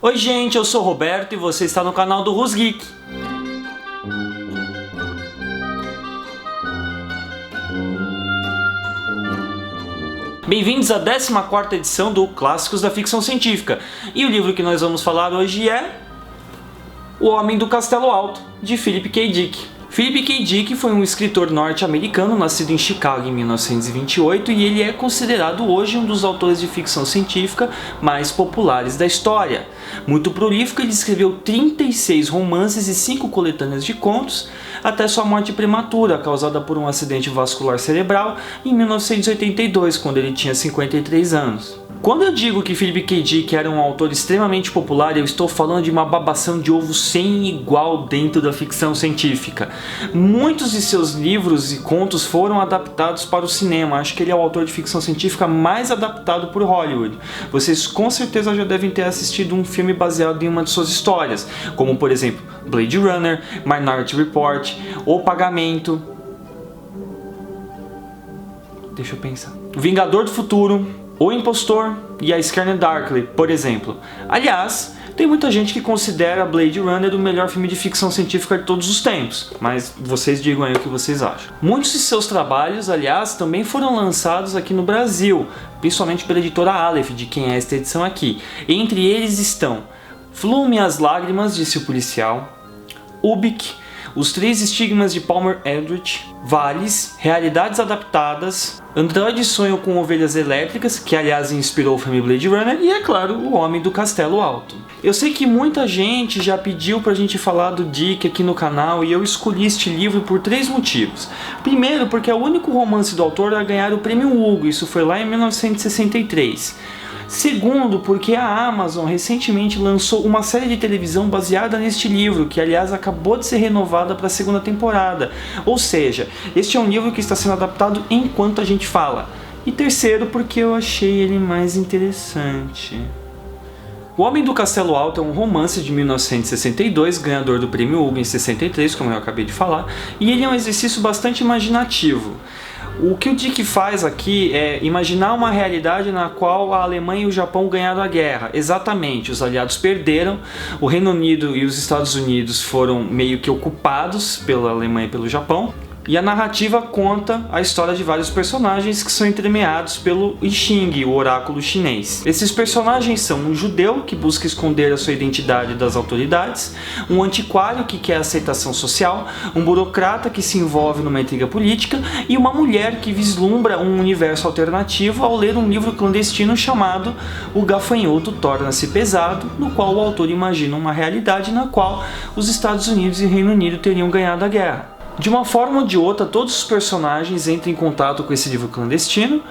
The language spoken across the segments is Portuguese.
Oi gente, eu sou o Roberto e você está no canal do Rus Geek. Bem-vindos à 14ª edição do Clássicos da Ficção Científica. E o livro que nós vamos falar hoje é O Homem do Castelo Alto, de Philip K. Dick. Philip K. Dick foi um escritor norte-americano nascido em Chicago em 1928 e ele é considerado hoje um dos autores de ficção científica mais populares da história. Muito prolífico, ele escreveu 36 romances e 5 coletâneas de contos, até sua morte prematura, causada por um acidente vascular cerebral em 1982, quando ele tinha 53 anos. Quando eu digo que Philip K. Dick era um autor extremamente popular, eu estou falando de uma babação de ovo sem igual dentro da ficção científica. Muitos de seus livros e contos foram adaptados para o cinema. Acho que ele é o autor de ficção científica mais adaptado por Hollywood. Vocês com certeza já devem ter assistido um filme baseado em uma de suas histórias, como por exemplo Blade Runner, Minority Report, O Pagamento. Deixa eu pensar. Vingador do Futuro, O Impostor e A Scanner Darkly, por exemplo. Aliás, tem muita gente que considera Blade Runner o melhor filme de ficção científica de todos os tempos, mas vocês digam aí o que vocês acham. Muitos de seus trabalhos, aliás, também foram lançados aqui no Brasil, principalmente pela editora Aleph, de quem é esta edição aqui. Entre eles estão Flume as Lágrimas, disse o policial, Ubik, Os Três Estigmas de Palmer Eldritch, Vales, Realidades Adaptadas, Androides Sonham com Ovelhas Elétricas, que aliás inspirou o filme Blade Runner, e é claro, O Homem do Castelo Alto. Eu sei que muita gente já pediu pra gente falar do Dick aqui no canal e eu escolhi este livro por 3 motivos. Primeiro, porque é o único romance do autor a ganhar o prêmio Hugo, isso foi lá em 1963. Segundo, porque a Amazon recentemente lançou uma série de televisão baseada neste livro, que aliás acabou de ser renovada para a 2ª temporada. Ou seja, este é um livro que está sendo adaptado enquanto a gente fala. E terceiro, porque eu achei ele mais interessante. O Homem do Castelo Alto é um romance de 1962, ganhador do prêmio Hugo em 63, como eu acabei de falar, e ele é um exercício bastante imaginativo. O que o Dick faz aqui é imaginar uma realidade na qual a Alemanha e o Japão ganharam a guerra. Exatamente, os aliados perderam, o Reino Unido e os Estados Unidos foram meio que ocupados pela Alemanha e pelo Japão. E a narrativa conta a história de vários personagens que são entremeados pelo I Ching, o oráculo chinês. Esses personagens são um judeu que busca esconder a sua identidade das autoridades, um antiquário que quer aceitação social, um burocrata que se envolve numa intriga política e uma mulher que vislumbra um universo alternativo ao ler um livro clandestino chamado O Gafanhoto Torna-se Pesado, no qual o autor imagina uma realidade na qual os Estados Unidos e o Reino Unido teriam ganhado a guerra. De uma forma ou de outra, todos os personagens entram em contato com esse livro clandestino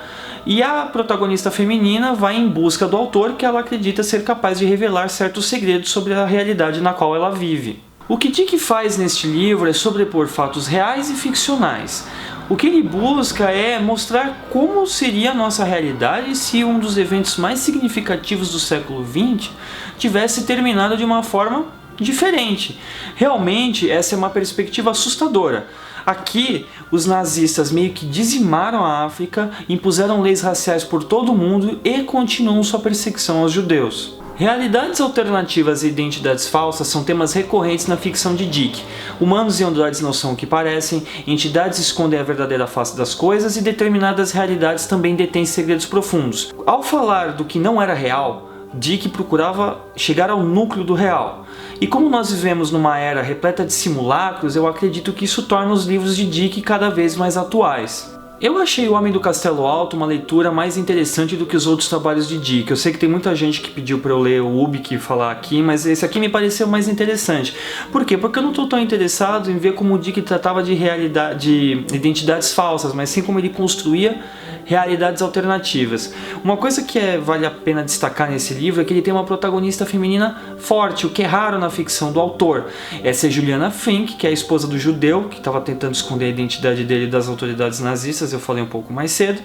e a protagonista feminina vai em busca do autor, que ela acredita ser capaz de revelar certos segredos sobre a realidade na qual ela vive. O que Dick faz neste livro é sobrepor fatos reais e ficcionais. O que ele busca é mostrar como seria a nossa realidade se um dos eventos mais significativos do século XX tivesse terminado de uma forma diferente. Realmente, essa é uma perspectiva assustadora. Aqui, os nazistas meio que dizimaram a África, impuseram leis raciais por todo o mundo e continuam sua perseguição aos judeus. Realidades alternativas e identidades falsas são temas recorrentes na ficção de Dick. Humanos e androides não são o que parecem, entidades escondem a verdadeira face das coisas e determinadas realidades também detêm segredos profundos. Ao falar do que não era real, Dick procurava chegar ao núcleo do real. E como nós vivemos numa era repleta de simulacros, eu acredito que isso torna os livros de Dick cada vez mais atuais. Eu achei O Homem do Castelo Alto uma leitura mais interessante do que os outros trabalhos de Dick. Eu sei que tem muita gente que pediu para eu ler o Ubik e falar aqui, mas esse aqui me pareceu mais interessante. Por quê? Porque eu não estou tão interessado em ver como o Dick tratava de identidades falsas, mas sim como ele construía realidades alternativas. Uma coisa que vale a pena destacar nesse livro é que ele tem uma protagonista feminina forte, o que é raro na ficção do autor. Essa é Juliana Fink, que é a esposa do judeu, que estava tentando esconder a identidade dele das autoridades nazistas, eu falei um pouco mais cedo.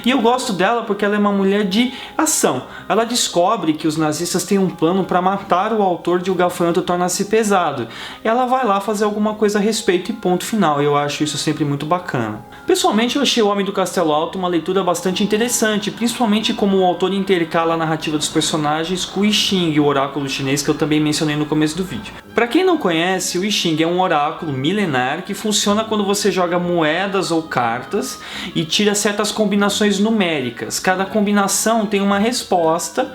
E eu gosto dela porque ela é uma mulher de ação. Ela descobre que os nazistas têm um plano para matar o autor de O Gafanhoto Torna-se Pesado. Ela vai lá fazer alguma coisa a respeito e ponto final. Eu acho isso sempre muito bacana. Pessoalmente, eu achei O Homem do Castelo Alto uma leitura leitura bastante interessante, principalmente como o autor intercala a narrativa dos personagens com o I Ching, o oráculo chinês que eu também mencionei no começo do vídeo. Para quem não conhece, o I Ching é um oráculo milenar que funciona quando você joga moedas ou cartas e tira certas combinações numéricas. Cada combinação tem uma resposta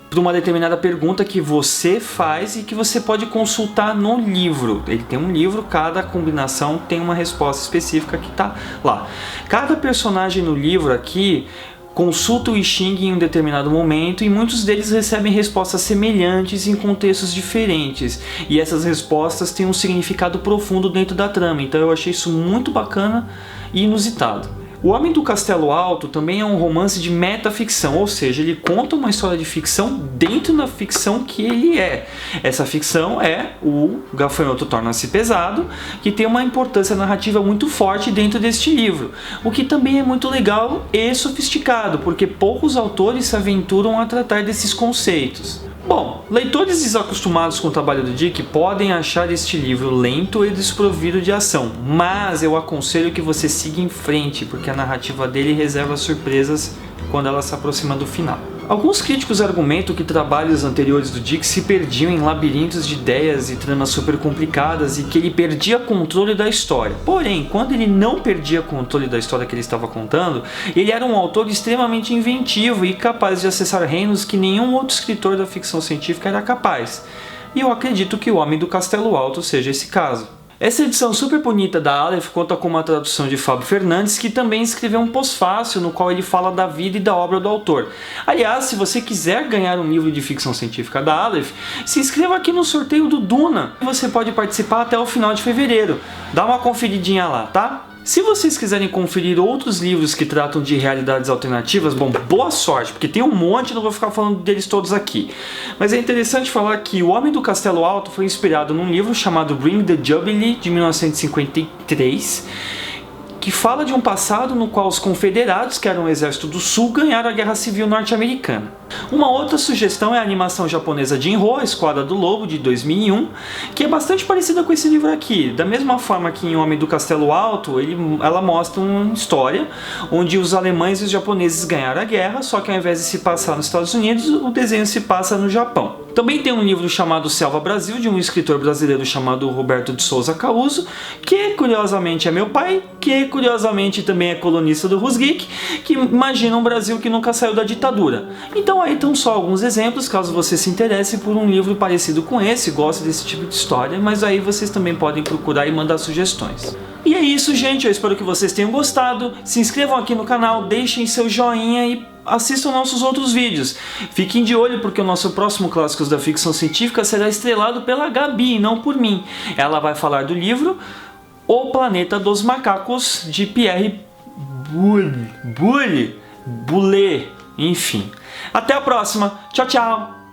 para uma determinada pergunta que você faz e que você pode consultar no livro. Ele tem um livro, cada combinação tem uma resposta específica que está lá. Cada personagem no livro aqui consulta o I Ching em um determinado momento e muitos deles recebem respostas semelhantes em contextos diferentes. E essas respostas têm um significado profundo dentro da trama, então eu achei isso muito bacana e inusitado. O Homem do Castelo Alto também é um romance de metaficção, ou seja, ele conta uma história de ficção dentro da ficção que ele é. Essa ficção é o Gafanhoto Torna-se Pesado, que tem uma importância narrativa muito forte dentro deste livro, o que também é muito legal e sofisticado, porque poucos autores se aventuram a tratar desses conceitos. Bom, leitores desacostumados com o trabalho do Dick podem achar este livro lento e desprovido de ação, mas eu aconselho que você siga em frente, porque a narrativa dele reserva surpresas quando ela se aproxima do final. Alguns críticos argumentam que trabalhos anteriores do Dick se perdiam em labirintos de ideias e tramas super complicadas e que ele perdia controle da história. Porém, quando ele não perdia controle da história que ele estava contando, ele era um autor extremamente inventivo e capaz de acessar reinos que nenhum outro escritor da ficção científica era capaz. E eu acredito que O Homem do Castelo Alto seja esse caso. Essa edição super bonita da Aleph conta com uma tradução de Fábio Fernandes, que também escreveu um pós-fácil no qual ele fala da vida e da obra do autor. Aliás, se você quiser ganhar um livro de ficção científica da Aleph, se inscreva aqui no sorteio do Duna. Você pode participar até o final de fevereiro. Dá uma conferidinha lá, tá? Se vocês quiserem conferir outros livros que tratam de realidades alternativas, bom, boa sorte, porque tem um monte, não vou ficar falando deles todos aqui. Mas é interessante falar que O Homem do Castelo Alto foi inspirado num livro chamado Bring the Jubilee, de 1953, que fala de um passado no qual os confederados, que eram o exército do sul, ganharam a Guerra Civil norte-americana. Uma outra sugestão é a animação japonesa Jinro, a Esquadra do Lobo, de 2001, que é bastante parecida com esse livro aqui. Da mesma forma que em Homem do Castelo Alto, ela mostra uma história onde os alemães e os japoneses ganharam a guerra, só que ao invés de se passar nos Estados Unidos, o desenho se passa no Japão. Também tem um livro chamado Selva Brasil, de um escritor brasileiro chamado Roberto de Souza Causo, que curiosamente é meu pai, que curiosamente também é colunista do Rusgeek, que imagina um Brasil que nunca saiu da ditadura. Então aí estão só alguns exemplos, caso você se interesse por um livro parecido com esse, goste desse tipo de história, mas aí vocês também podem procurar e mandar sugestões. E é isso, gente, eu espero que vocês tenham gostado, se inscrevam aqui no canal, deixem seu joinha e assistam nossos outros vídeos. Fiquem de olho porque o nosso próximo Clássicos da Ficção Científica será estrelado pela Gabi e não por mim. Ela vai falar do livro O Planeta dos Macacos, de Pierre Boulle, enfim. Até a próxima, tchau, tchau!